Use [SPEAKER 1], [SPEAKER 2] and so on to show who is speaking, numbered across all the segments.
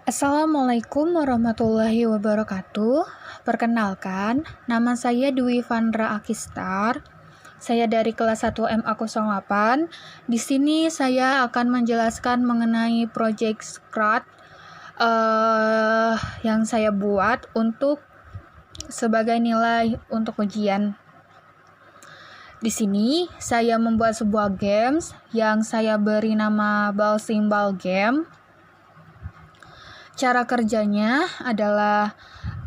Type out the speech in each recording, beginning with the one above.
[SPEAKER 1] Assalamualaikum warahmatullahi wabarakatuh. Perkenalkan, nama saya Dwi Vandra Akistar. Saya dari kelas 1 MA08. Di sini saya akan menjelaskan mengenai project Scratch yang saya buat untuk sebagai nilai untuk ujian. Di sini saya membuat sebuah games yang saya beri nama Ball Symbol Game. Cara kerjanya adalah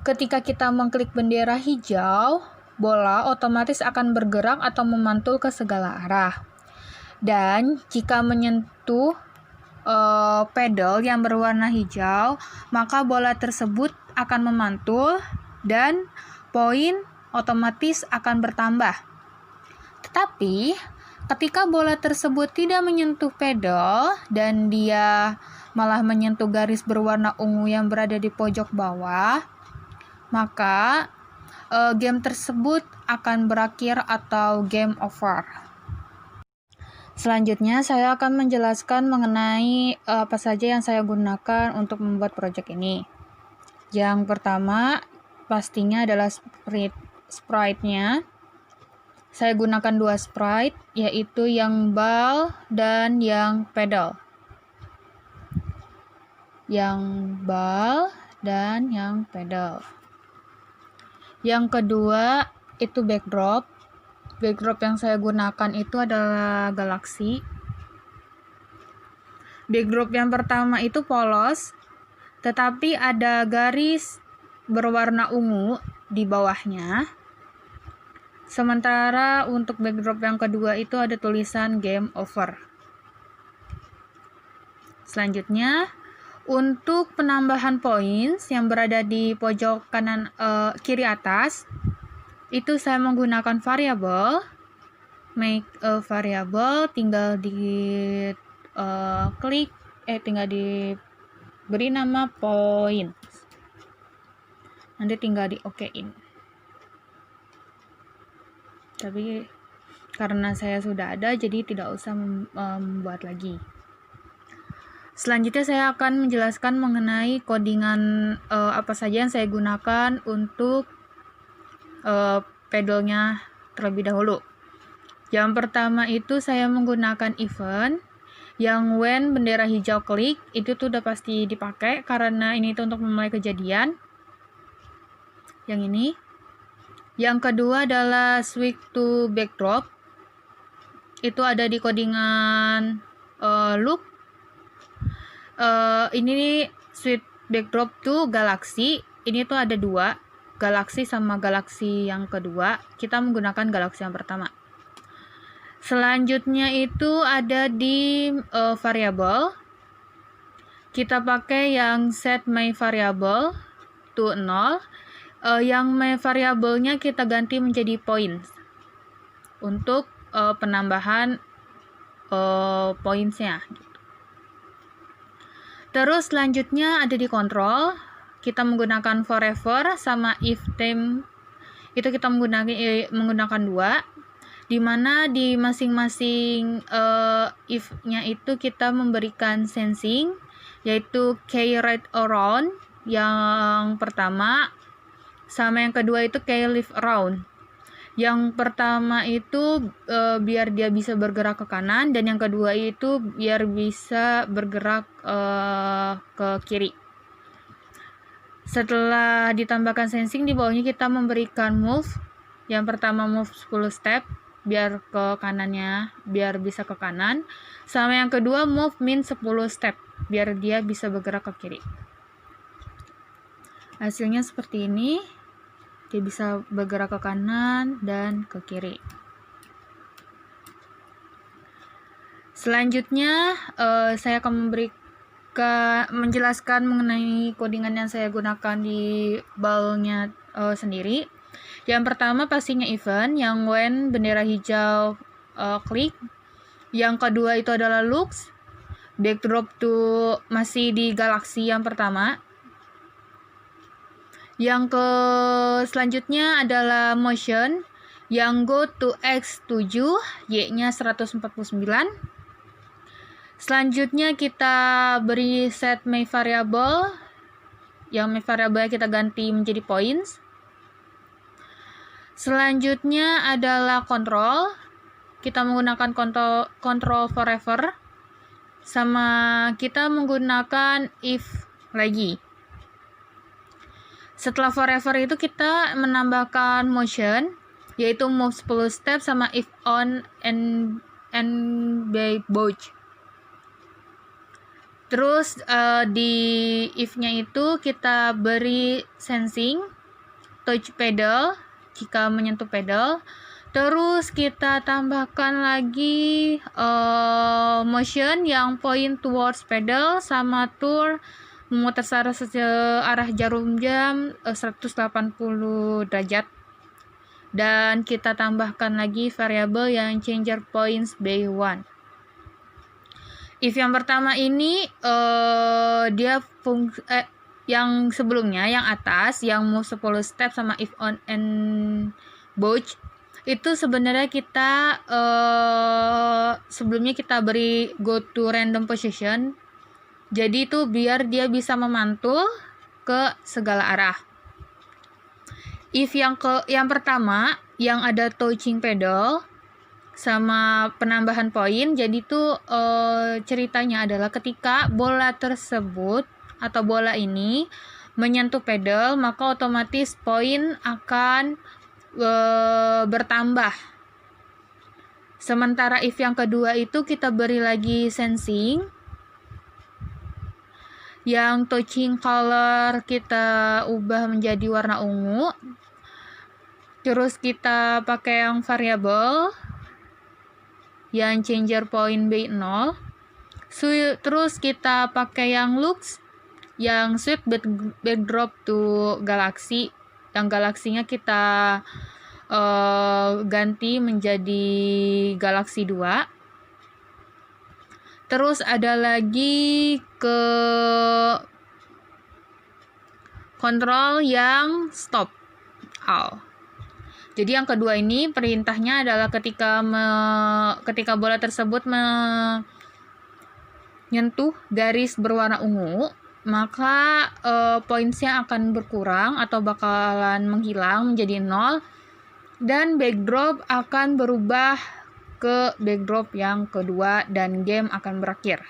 [SPEAKER 1] ketika kita mengklik bendera hijau, bola otomatis akan bergerak atau memantul ke segala arah. Dan jika menyentuh pedal yang berwarna hijau, maka bola tersebut akan memantul dan poin otomatis akan bertambah. Tetapi ketika bola tersebut tidak menyentuh pedal dan dia malah menyentuh garis berwarna ungu yang berada di pojok bawah, maka game tersebut akan berakhir atau game over. Selanjutnya saya akan menjelaskan mengenai apa saja yang saya gunakan untuk membuat project ini. Yang pertama pastinya adalah sprite-nya. Saya gunakan 2 sprite, yaitu yang ball dan yang pedal. Yang ball dan yang pedal. Yang kedua itu backdrop. Backdrop yang saya gunakan itu adalah galaksi. Backdrop yang pertama itu polos, tetapi ada garis berwarna ungu di bawahnya. Sementara untuk backdrop yang kedua itu ada tulisan game over. Selanjutnya, untuk penambahan poin yang berada di pojok kanan kiri atas, itu saya menggunakan variabel. Make a variable, tinggal tinggal diberi nama poin. Nanti tinggal di okein. Tapi karena saya sudah ada, jadi tidak usah membuat lagi. Selanjutnya saya akan menjelaskan mengenai codingan apa saja yang saya gunakan untuk pedalnya terlebih dahulu. Yang pertama itu saya menggunakan event yang when bendera hijau klik, itu tuh udah pasti dipakai karena ini tuh untuk memulai kejadian. Yang ini. Yang kedua adalah switch to backdrop. Itu ada di codingan loop. Ini switch backdrop to galaksi. Ini tuh ada 2, galaksi sama galaksi yang kedua. Kita menggunakan galaksi yang pertama. Selanjutnya itu ada di variable. Kita pakai yang set my variable to 0. Yang my variabelnya kita ganti menjadi points untuk penambahan pointsnya. Terus selanjutnya ada di control, kita menggunakan forever sama if time, itu kita menggunakan 2, dimana di masing-masing if-nya itu kita memberikan sensing, yaitu key right around yang pertama, sama yang kedua itu key left around. Yang pertama itu biar dia bisa bergerak ke kanan, dan yang kedua itu biar bisa bergerak ke kiri. Setelah ditambahkan sensing, di bawahnya kita memberikan move. Yang pertama move 10 step biar ke kanannya, biar bisa ke kanan. Sama yang kedua move min 10 step biar dia bisa bergerak ke kiri. Hasilnya seperti ini. Dia bisa bergerak ke kanan dan ke kiri. Selanjutnya saya akan menjelaskan mengenai codingan yang saya gunakan di ballnya sendiri. Yang pertama pastinya event yang when bendera hijau klik. Yang kedua itu adalah looks. Backdrop to masih di galaksi yang pertama. Yang selanjutnya adalah motion yang go to X7, Y-nya 149. Selanjutnya kita beri set my variable yang variabel kita ganti menjadi points. Selanjutnya adalah control. Kita menggunakan control forever, sama kita menggunakan if lagi. Setelah forever itu kita menambahkan motion, yaitu move 10 step sama if on and by both. Terus di if-nya itu kita beri sensing, touch pedal jika menyentuh pedal. Terus kita tambahkan lagi motion yang point towards pedal sama tour memutar arah jarum jam 180 derajat. Dan kita tambahkan lagi variabel yang changer points by 1. If yang pertama ini dia yang sebelumnya, yang atas, yang move 10 step sama if on and both, itu sebenarnya kita sebelumnya kita beri go to random position. Jadi itu biar dia bisa memantul ke segala arah. If yang pertama yang ada touching pedal sama penambahan poin, jadi itu ceritanya adalah ketika bola tersebut atau bola ini menyentuh pedal, maka otomatis poin akan bertambah. Sementara if yang kedua itu kita beri lagi sensing, yang touching color kita ubah menjadi warna ungu. Terus kita pakai yang variabel yang changer point by 0. Terus kita pakai yang looks, yang sweep backdrop to galaxy, yang galaksinya kita ganti menjadi galaxy 2. Terus ada lagi ke kontrol yang stop all. Jadi yang kedua ini perintahnya adalah ketika bola tersebut menyentuh garis berwarna ungu, maka pointsnya akan berkurang atau bakalan menghilang menjadi 0, dan backdrop akan berubah ke backdrop yang kedua dan game akan berakhir.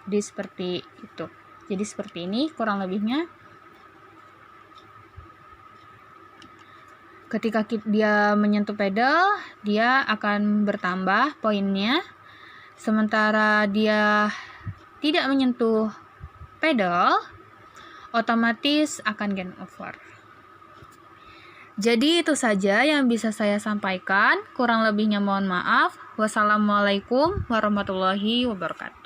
[SPEAKER 1] Jadi seperti itu. Jadi seperti ini kurang lebihnya. Ketika dia menyentuh pedal, dia akan bertambah poinnya. Sementara dia tidak menyentuh pedal, otomatis akan game over. Jadi itu saja yang bisa saya sampaikan. Kurang lebihnya mohon maaf. Wassalamualaikum warahmatullahi wabarakatuh.